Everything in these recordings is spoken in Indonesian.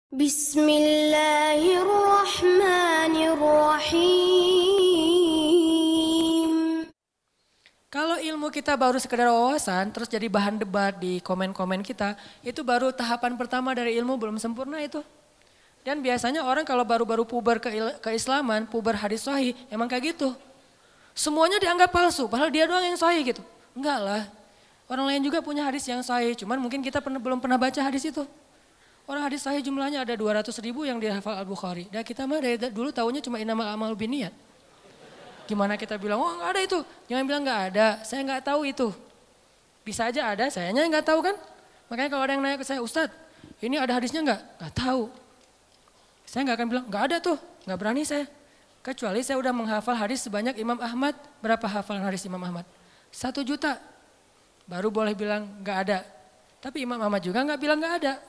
Bismillahirrahmanirrahim. Kalau ilmu kita baru sekedar wawasan, terus jadi bahan debat di komen-komen kita, itu baru tahapan pertama dari ilmu, belum sempurna itu. Dan biasanya orang kalau baru-baru puber keislaman, puber hadis sahih, emang kayak gitu. Semuanya dianggap palsu, padahal dia doang yang sahih gitu. Enggak lah, orang lain juga punya hadis yang sahih, cuman mungkin kita belum pernah baca hadis itu. Orang hadis sahih jumlahnya ada 200.000 yang dihafal Al-Bukhari. Dan kita mah dari dulu tahunya cuma innamal a'malu binniyat. Gimana kita bilang, oh enggak ada itu. Jangan bilang enggak ada, saya enggak tahu itu. Bisa aja ada, sayanya enggak tahu kan. Makanya kalau ada yang nanya ke saya, Ustadz ini ada hadisnya enggak? Enggak tahu. Saya enggak akan bilang, enggak ada tuh, enggak berani saya. Kecuali saya udah menghafal hadis sebanyak Imam Ahmad. Berapa hafalan hadis Imam Ahmad? 1 juta. Baru boleh bilang enggak ada. Tapi Imam Ahmad juga enggak bilang enggak ada.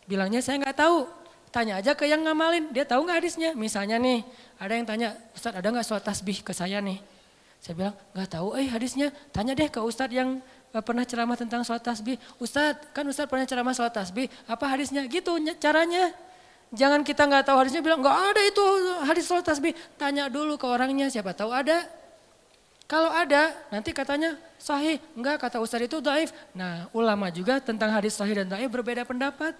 Bilangnya saya nggak tahu, tanya aja ke yang ngamalin, dia tahu nggak hadisnya. Misalnya nih, ada yang tanya, Ustadz ada nggak sholat tasbih ke saya nih? Saya bilang nggak tahu, hadisnya, tanya deh ke Ustadz yang pernah ceramah tentang sholat tasbih. Ustadz, kan Ustadz pernah ceramah sholat tasbih, apa hadisnya? Gitu caranya. Jangan kita nggak tahu hadisnya bilang nggak ada itu hadis sholat tasbih. Tanya dulu ke orangnya, siapa tahu ada. Kalau ada, nanti katanya sahih, enggak kata Ustadz itu dhaif. Nah, ulama juga tentang hadis sahih dan dhaif berbeda pendapat.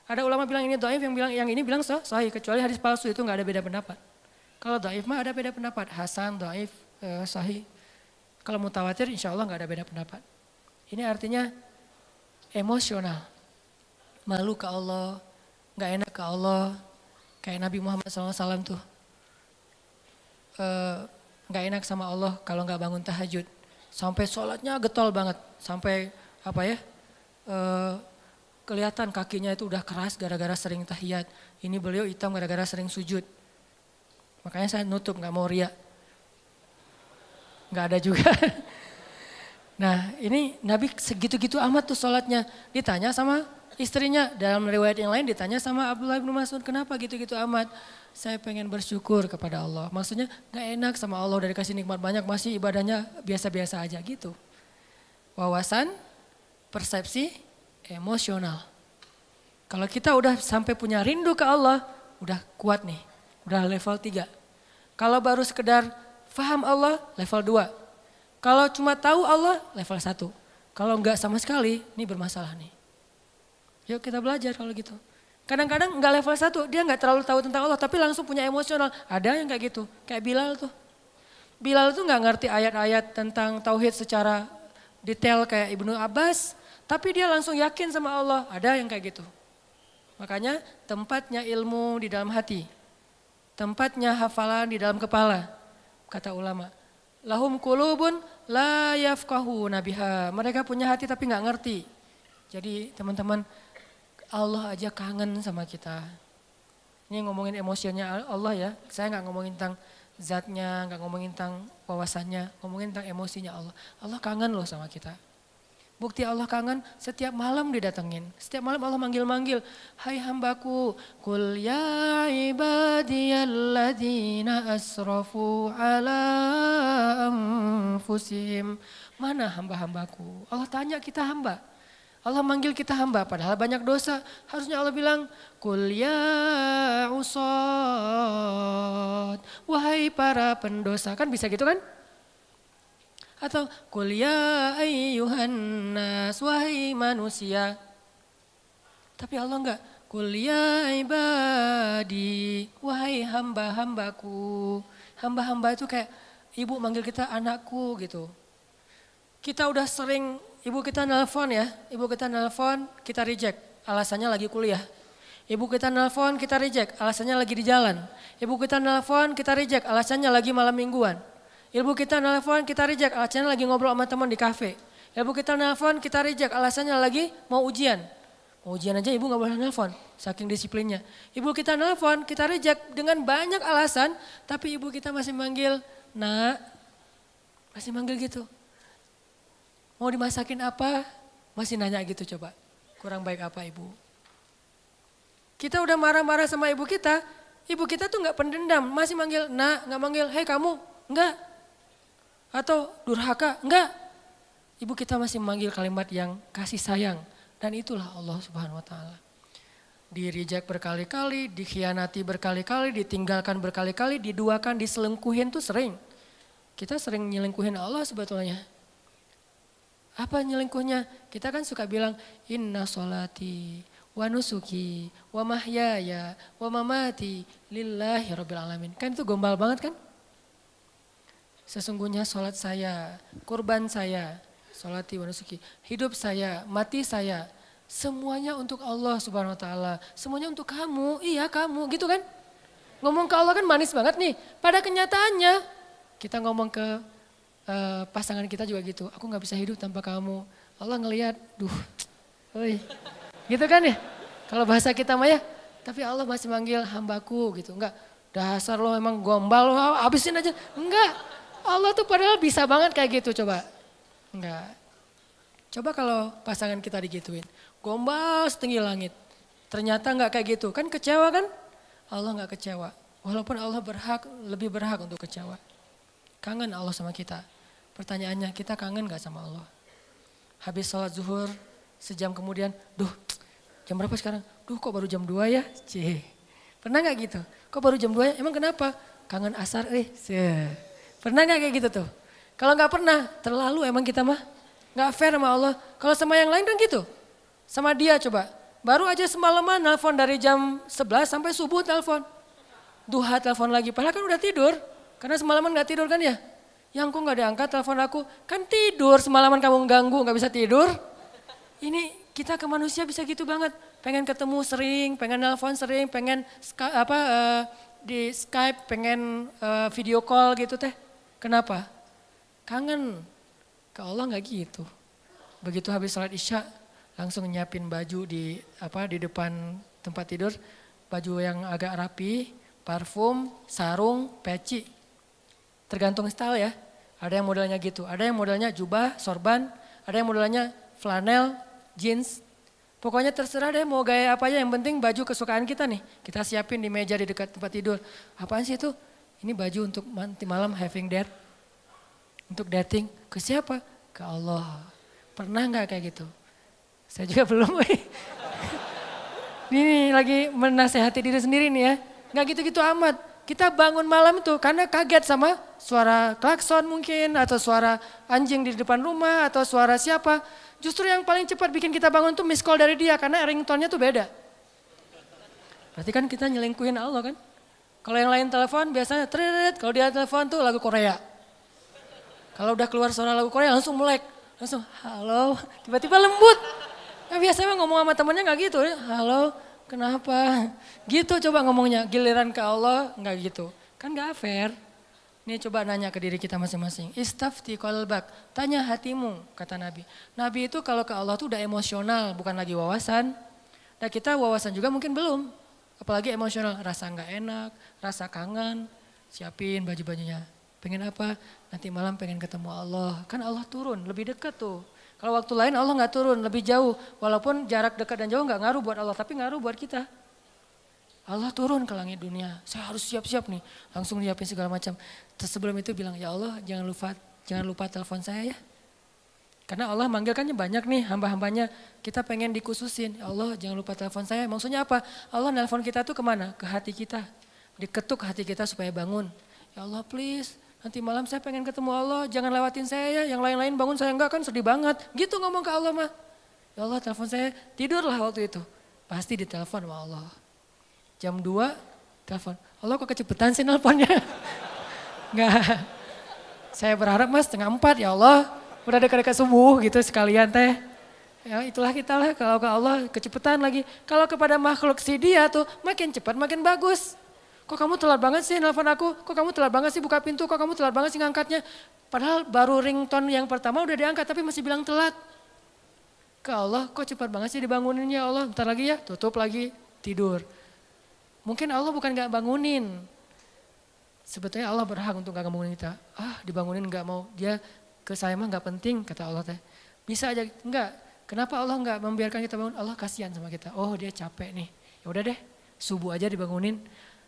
Ada ulama bilang ini dhaif, yang ini bilang sahih, kecuali hadis palsu itu nggak ada beda pendapat. Kalau dhaif mah ada beda pendapat, hasan, dhaif, sahih. Kalau mutawatir insya Allah nggak ada beda pendapat. Ini artinya emosional, malu ke Allah, nggak enak ke Allah, kayak Nabi Muhammad SAW tuh. Nggak enak sama Allah kalau nggak bangun tahajud. Sampai sholatnya getol banget, sampai apa ya, kelihatan kakinya itu udah keras gara-gara sering tahiyat. Ini beliau hitam gara-gara sering sujud. Makanya saya nutup, gak mau riak. Gak ada juga. Nah ini Nabi segitu-gitu amat tuh sholatnya. Ditanya sama istrinya. Dalam riwayat yang lain ditanya sama Abdullah bin Mas'ud. Kenapa gitu-gitu amat? Saya pengen bersyukur kepada Allah. Maksudnya gak enak sama Allah udah dikasih nikmat banyak. Masih ibadahnya biasa-biasa aja gitu. Wawasan, persepsi, emosional. Kalau kita udah sampai punya rindu ke Allah, udah kuat nih, udah level 3. Kalau baru sekedar faham Allah, level 2. Kalau cuma tahu Allah, level 1. Kalau enggak sama sekali, ini bermasalah nih. Yuk kita belajar kalau gitu. Kadang-kadang enggak level 1, dia enggak terlalu tahu tentang Allah, tapi langsung punya emosional. Ada yang kayak gitu, kayak Bilal tuh. Bilal tuh enggak ngerti ayat-ayat tentang tauhid secara detail kayak Ibnu Abbas. Tapi dia langsung yakin sama Allah, ada yang kayak gitu. Makanya tempatnya ilmu di dalam hati. Tempatnya hafalan di dalam kepala. Kata ulama, lahum qulubun la yafqahuna biha. Mereka punya hati tapi gak ngerti. Jadi teman-teman, Allah aja kangen sama kita. Ini ngomongin emosinya Allah ya. Saya gak ngomongin tentang zatnya, gak ngomongin tentang wawasannya. Ngomongin tentang emosinya Allah. Allah kangen loh sama kita. Bukti Allah kangen, setiap malam didatengin. Setiap malam Allah manggil-manggil. Hai hambaku, kul ya ibadiyalladzina asrafu ala anfusihim. Mana hamba-hambaku? Allah tanya kita hamba. Allah manggil kita hamba, padahal banyak dosa. Harusnya Allah bilang, kul ya usad. Wahai para pendosa, kan bisa gitu kan? Atau qul ya ayyuhan nas, wahai manusia. Tapi Allah enggak, qul ya ibadi, wahai hamba-hambaku. Hamba-hamba itu kayak ibu manggil kita anakku gitu. Kita udah sering, ibu kita nelpon ya, ibu kita nelpon kita reject, alasannya lagi kuliah. Ibu kita nelpon kita reject, alasannya lagi di jalan. Ibu kita nelpon kita reject, alasannya lagi malam mingguan. Ibu kita nelpon kita reject, alasannya lagi ngobrol sama teman di kafe. Ibu kita nelpon kita reject, alasannya lagi mau ujian. Mau ujian aja ibu gak boleh nelpon, saking disiplinnya. Ibu kita nelpon kita reject dengan banyak alasan, tapi ibu kita masih manggil, nak, masih manggil gitu. Mau dimasakin apa? Masih nanya gitu coba, kurang baik apa ibu. Kita udah marah-marah sama ibu kita tuh gak pendendam, masih manggil nak, gak manggil hei kamu, enggak. Atau durhaka, enggak. Ibu kita masih memanggil kalimat yang kasih sayang. Dan itulah Allah Subhanahu wa ta'ala. Di-reject berkali-kali, dikhianati berkali-kali, ditinggalkan berkali-kali, diduakan, diselingkuhin tuh sering. Kita sering nyelingkuhin Allah sebetulnya. Apa nyelingkuhnya? Kita kan suka bilang, inna sholati wa nusuki wa mahyaya wa mamati lillahi rabbil alamin. Kan itu gombal banget kan? Sesungguhnya sholat saya, kurban saya, sholati wa nusuki, hidup saya, mati saya, semuanya untuk Allah subhanahu wa ta'ala. Semuanya untuk kamu, iya kamu gitu kan. Ngomong ke Allah kan manis banget nih. Pada kenyataannya kita ngomong ke pasangan kita juga gitu. Aku gak bisa hidup tanpa kamu. Allah ngelihat, gitu kan ya. Kalau bahasa kita mah ya, tapi Allah masih manggil hambaku gitu. Enggak, dasar lo emang gombal, lo habisin aja. Enggak, Allah tuh padahal bisa banget kayak gitu coba. Enggak. Coba kalau pasangan kita digituin. Gombal setinggi langit. Ternyata enggak kayak gitu. Kan kecewa kan? Allah enggak kecewa. Walaupun Allah lebih berhak untuk kecewa. Kangen Allah sama kita. Pertanyaannya, kita kangen gak sama Allah? Habis sholat zuhur, sejam kemudian, jam berapa sekarang? Kok baru jam 2 ya? Pernah gak gitu? Kok baru jam 2 ya? Emang kenapa? Kangen asar, Pernah gak kayak gitu tuh? Kalau gak pernah, terlalu emang kita mah. Gak fair sama Allah. Kalau sama yang lain kan gitu. Sama dia coba. Baru aja semalaman nelfon dari jam 11 sampai subuh telepon. Duha telepon lagi, padahal kan udah tidur. Karena semalaman gak tidur kan ya? Yang kok gak diangkat telepon aku? Kan tidur, semalaman kamu ganggu, gak bisa tidur. Ini kita ke manusia bisa gitu banget. Pengen ketemu sering, pengen nelpon sering, pengen di Skype, pengen video call gitu teh. Kenapa? Kangen. Ke Allah gak gitu. Begitu habis sholat isya, langsung nyiapin baju di depan tempat tidur. Baju yang agak rapi, parfum, sarung, peci. Tergantung style ya. Ada yang modelnya gitu, ada yang modelnya jubah, sorban, ada yang modelnya flanel, jeans. Pokoknya terserah deh mau gaya apa aja, yang penting baju kesukaan kita nih. Kita siapin di meja di dekat tempat tidur. Apaan sih itu? Ini baju untuk nanti malam having date. Untuk dating, ke siapa? Ke Allah. Pernah gak kayak gitu? Saya juga belum. Ini lagi menasehati diri sendiri nih ya. Gak gitu-gitu amat. Kita bangun malam itu karena kaget sama suara klakson mungkin atau suara anjing di depan rumah atau suara siapa. Justru yang paling cepat bikin kita bangun tuh miss call dari dia karena ringtone-nya tuh beda. Berarti kan kita nyelingkuhin Allah kan. Kalau yang lain telepon biasanya tret, kalau dia telepon tuh lagu Korea. Kalau udah keluar suara lagu Korea langsung melek. Langsung halo, tiba-tiba lembut. Nah, biasanya ngomong sama temennya gak gitu ya. Halo. Kenapa? Gitu coba ngomongnya, giliran ke Allah enggak gitu. Kan enggak fair. Nih coba nanya ke diri kita masing-masing. Istafti qalbak, tanya hatimu kata Nabi. Nabi itu kalau ke Allah tuh udah emosional, bukan lagi wawasan. Nah kita wawasan juga mungkin belum. Apalagi emosional, rasa enggak enak, rasa kangen. Siapin baju-bajunya. Pengen apa? Nanti malam pengen ketemu Allah. Kan Allah turun, lebih dekat tuh. Kalau waktu lain Allah gak turun, lebih jauh. Walaupun jarak dekat dan jauh gak ngaruh buat Allah, tapi ngaruh buat kita. Allah turun ke langit dunia, saya harus siap-siap nih. Langsung nyiapin segala macam. Terus sebelum itu bilang, ya Allah jangan lupa telepon saya ya. Karena Allah manggil kan banyak nih hamba-hambanya. Kita pengen dikhususin, ya Allah jangan lupa telepon saya. Maksudnya apa? Allah nelpon kita tuh kemana? Ke hati kita. Diketuk hati kita supaya bangun. Ya Allah please. Nanti malam saya pengen ketemu Allah, jangan lewatin saya ya, yang lain-lain bangun saya enggak kan sedih banget. Gitu ngomong ke Allah mah. Ya Allah telepon saya, tidurlah waktu itu. Pasti ditelepon sama Allah. Jam 2 telepon, Allah kok kecepetan sih nelponnya. Enggak, saya berharap mas 3:30 ya Allah, udah dekat-dekat subuh gitu sekalian teh. Ya itulah kita lah, kalau ke Allah kecepetan lagi. Kalau kepada makhluk si dia tuh makin cepat makin bagus. Kok kamu telat banget sih nelfon aku? Kok kamu telat banget sih buka pintu? Kok kamu telat banget sih ngangkatnya? Padahal baru ringtone yang pertama udah diangkat tapi masih bilang telat. Ke Allah kok cepat banget sih dibanguninnya Allah? Bentar lagi ya, tutup lagi, tidur. Mungkin Allah bukan gak bangunin. Sebetulnya Allah berhak untuk gak bangunin kita. Dibangunin gak mau, dia ke saya mah gak penting kata Allah teh. Bisa aja, enggak. Kenapa Allah gak membiarkan kita bangun? Allah kasihan sama kita. Oh dia capek nih, ya udah deh subuh aja dibangunin.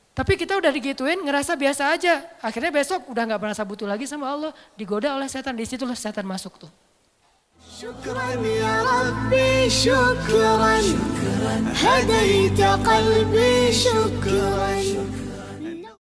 Tapi kita udah digituin ngerasa biasa aja. Akhirnya besok udah gak merasa butuh lagi sama Allah. Digoda oleh setan, disitulah setan masuk tuh. Syukran ya Rabbi, syukran. هديت قلبي